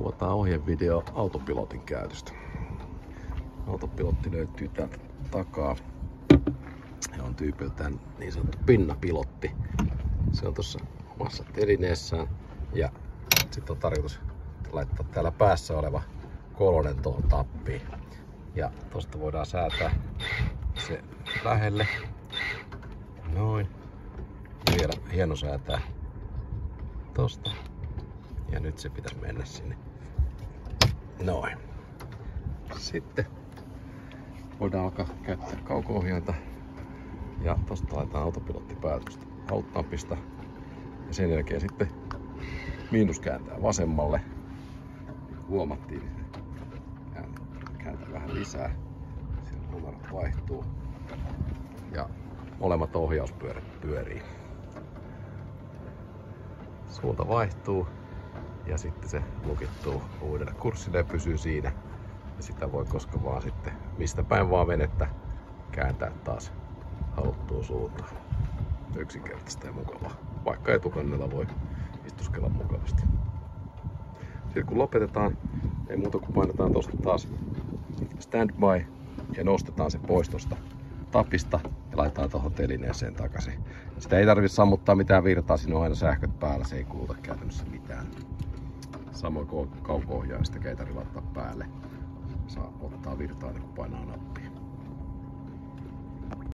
Kuvataan ohjevideo autopilotin käytöstä. Autopilotti löytyy täältä takaa. Se on tyypiltään niin sanottu pinnapilotti. Se on tuossa omassa telineessään. Ja sitten on tarkoitus laittaa täällä päässä oleva kolonen tuohon tappiin. Ja tosta voidaan säätää se lähelle. Noin. Ja vielä hieno säätää tosta. Ja nyt se pitäisi mennä sinne. Noin. Sitten voidaan alkaa käyttää kauko-ohjainta. Ja tosta laitetaan autopilottipäätöstä alt-napista. Ja sen jälkeen sitten miinus kääntää vasemmalle. Huomattiin, kääntää vähän lisää. Siellä numerot vaihtuu. Ja molemmat ohjauspyörät pyörii. Suunta vaihtuu. Ja sitten se lukittuu uudelle kurssille ja pysyy siinä. Ja sitä voi koska vaan sitten mistä päin vaan venettä kääntää taas haluttuun suuntaan. Yksinkertaista ja mukavaa. Vaikka etukannella voi istuskella mukavasti. Sitten kun lopetetaan, ei muuta kuin painetaan tuosta taas standby ja nostetaan se pois tuosta tapista ja laitetaan tuohon telineeseen takaisin. Sitä ei tarvitse sammuttaa mitään virtaa, siinä on aina sähköt päällä, se ei kuluta käytännössä mitään. Samoin kuin kauko-ohjaimista ei tarvitse laittaa päälle. Saa ottaa virtaa, kun painaa nappia.